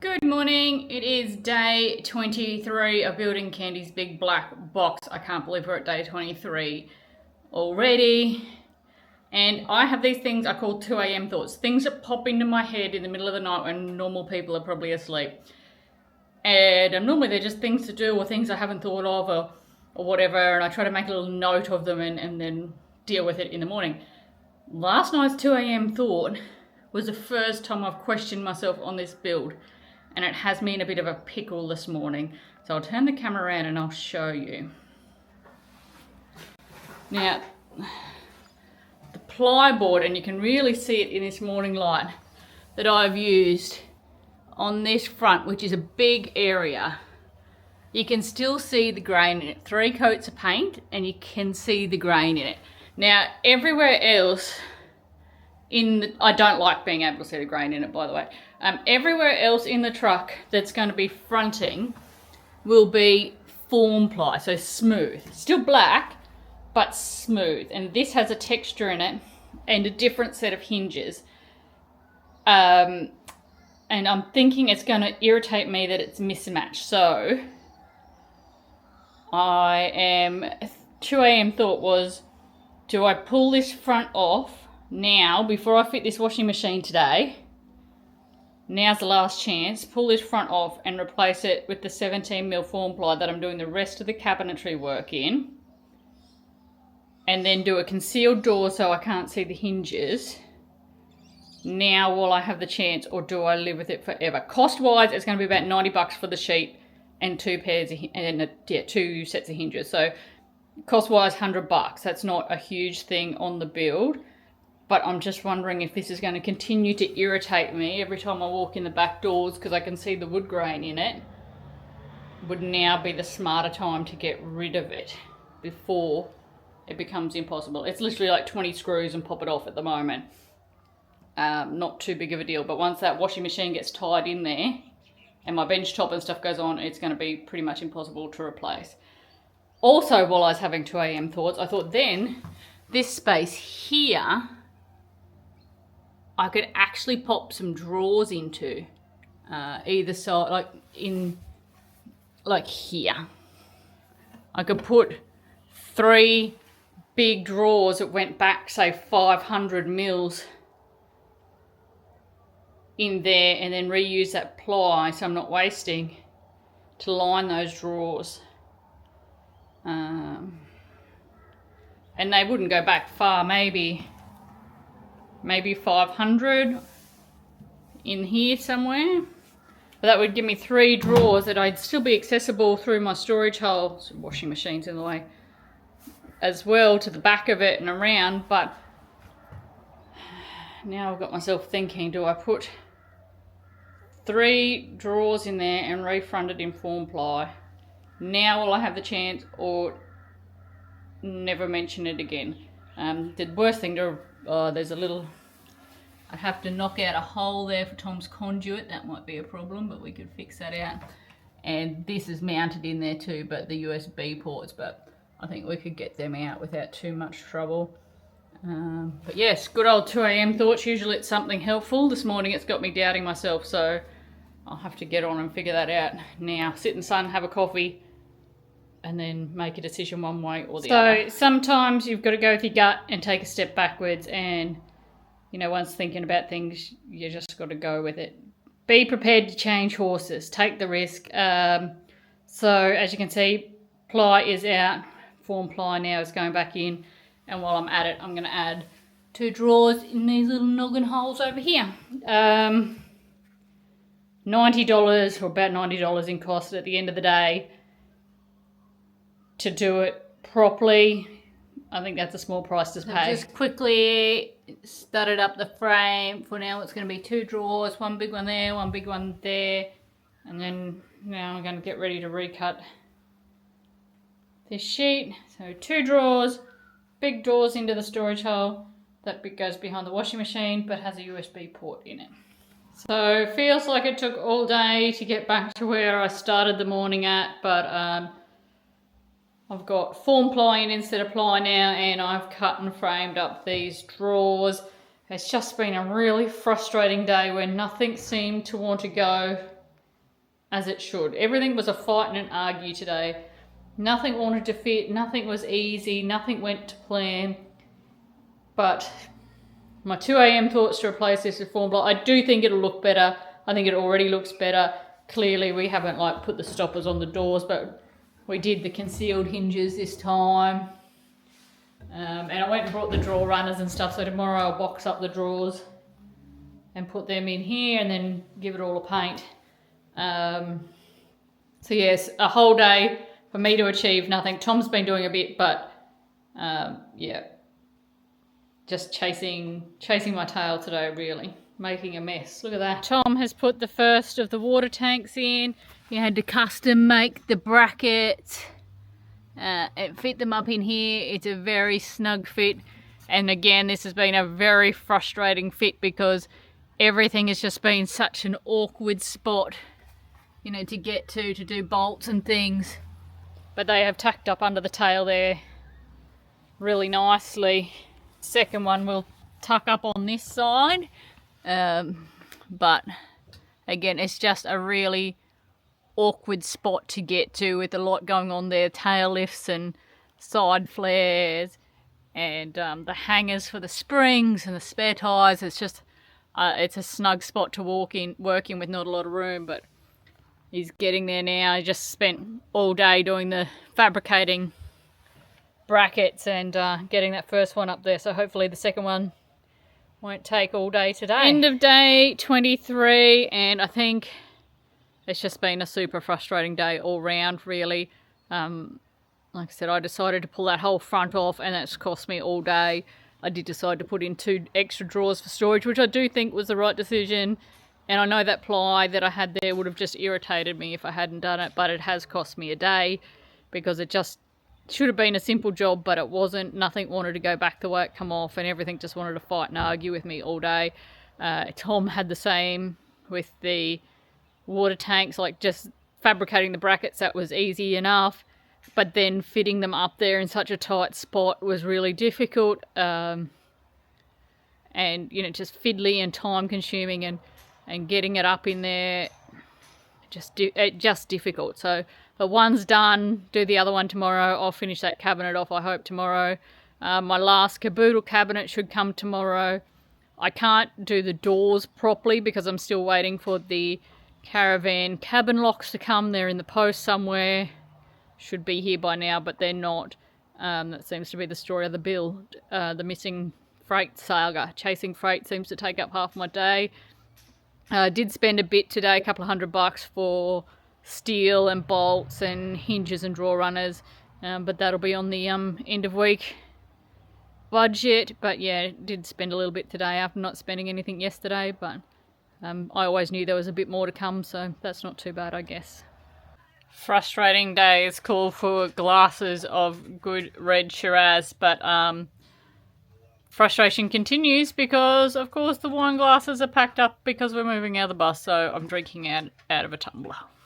Good morning, it is day 23 of building Candy's big black box. I can't believe we're at day 23 already. And I have these things I call 2 a.m. thoughts, things that pop into my head in the middle of the night when normal people are probably asleep. And normally they're just things to do or things I haven't thought of or whatever, and I try to make a little note of them and then deal with it in the morning. Last night's 2 a.m. thought was the first time I've questioned myself on this build. And it has me in a bit of a pickle this morning. So I'll turn the camera around and I'll show you. Now, the plyboard, and you can really see it in this morning light, that I've used on this front, which is a big area. You can still see the grain in it. 3 coats of paint and you can see the grain in it. Now, everywhere else, I don't like being able to see the grain in it, by the way. Everywhere else in the truck that's going to be fronting will be form ply, so smooth. Still black, but smooth. And this has a texture in it and a different set of hinges. And I'm thinking it's going to irritate me that it's mismatched. So 2 a.m. thought was, do I pull this front off now before I fit this washing machine today? Now's the last chance. Pull this front off and replace it with the 17mm form ply that I'm doing the rest of the cabinetry work in. And then do a concealed door so I can't see the hinges. Now while I have the chance, or do I live with it forever? Cost-wise, it's going to be about $90 for the sheet and 2 sets of hinges. So cost-wise, $100. That's not a huge thing on the build. But I'm just wondering if this is going to continue to irritate me every time I walk in the back doors because I can see the wood grain in it. Would now be the smarter time to get rid of it before it becomes impossible. It's literally like 20 screws and pop it off at the moment. Not too big of a deal, but once that washing machine gets tied in there and my bench top and stuff goes on, it's going to be pretty much impossible to replace. Also, while I was having 2 a.m. thoughts, I thought then this space here I could actually pop some drawers into either side, like here. I could put 3 big drawers that went back, say 500 mils in there and then reuse that ply so I'm not wasting to line those drawers. And they wouldn't go back far, maybe 500 in here somewhere. But that would give me 3 drawers that I'd still be accessible through my storage hole. So washing machine's in the way as well, to the back of it and around. But now I've got myself thinking, do I put 3 drawers in there and refront it in form ply? Now will I have the chance, or never mention it again? The worst thing to there's a little, I'd have to knock out a hole there for Tom's conduit. That might be a problem, but we could fix that out. And this is mounted in there too, but the USB ports, but I think we could get them out without too much trouble. But yes, good old 2 a.m. thoughts. Usually it's something helpful. This morning it's got me doubting myself, so I'll have to get on and figure that out now. Sit in the sun, have a coffee, and then make a decision one way or the other. So sometimes you've got to go with your gut and take a step backwards, and once thinking about things, you just got to go with it. Be prepared to change horses. Take the risk. So as you can see, ply is out. Form ply now is going back in, and while I'm at it, I'm going to add 2 drawers in these little noggin holes over here. $90 or about $90 in cost at the end of the day. To do it properly, I think that's a small price to pay. Just quickly started up the frame. For now it's going to be 2 drawers, 1 big one there, 1 big one there, and then now I'm going to get ready to recut this sheet. So 2 drawers, big doors into the storage hole. That bit goes behind the washing machine but has a USB port in it. So it feels like it took all day to get back to where I started the morning at, but I've got form ply in instead of ply now, and I've cut and framed up these drawers. It's just been a really frustrating day where nothing seemed to want to go as it should. Everything was a fight and an argue today. Nothing wanted to fit, nothing was easy, nothing went to plan. But my 2 a.m. thoughts to replace this with Formula, I do think it'll look better. I think it already looks better. Clearly we haven't like put the stoppers on the doors, but we did the concealed hinges this time. And I went and brought the drawer runners and stuff, so tomorrow I'll box up the drawers and put them in here and then give it all a paint. So yes, a whole day for me to achieve nothing. Tom's been doing a bit, but yeah, just chasing my tail today, really. Making a mess. Look at that. Tom has put the first of the water tanks in. He had to custom make the bracket. It fit them up in here. It's a very snug fit. And again, this has been a very frustrating fit because everything has just been such an awkward spot, you know, to get to do bolts and things. But they have tucked up under the tail there really nicely. Second one will tuck up on this side. But again, it's just a really awkward spot to get to with a lot going on there. Tail lifts and side flares and the hangers for the springs and the spare tires. It's just it's a snug spot to work in with not a lot of room, but he's getting there now. He just spent all day doing the fabricating brackets and getting that first one up there, so hopefully the second one won't take all day today. End of day 23, and I think it's just been a super frustrating day all round, really. Like I said, I decided to pull that whole front off and that's cost me all day. I did decide to put in 2 extra drawers for storage, which I do think was the right decision. And I know that ply that I had there would have just irritated me if I hadn't done it, but it has cost me a day because it just should have been a simple job, but it wasn't. Nothing wanted to go back the way it come off and everything just wanted to fight and argue with me all day. Tom had the same with the water tanks, like just fabricating the brackets, that was easy enough. But then fitting them up there in such a tight spot was really difficult. And, you know, just fiddly and time consuming and getting it up in there, just difficult. So the one's done, do the other one tomorrow. I'll finish that cabinet off, I hope, tomorrow. My last caboodle cabinet should come tomorrow. I can't do the doors properly because I'm still waiting for the caravan cabin locks to come. They're in the post somewhere. Should be here by now, but they're not. That seems to be the story of the build. The missing freight saga. Chasing freight seems to take up half my day. I did spend a bit today, a couple of $100 for steel and bolts and hinges and drawer runners, but that'll be on the end of week budget. But yeah, did spend a little bit today after not spending anything yesterday, but I always knew there was a bit more to come, so that's not too bad, I guess. Frustrating days call for glasses of good red Shiraz, but frustration continues because, of course, the wine glasses are packed up because we're moving out of the bus, so I'm drinking out of a tumbler.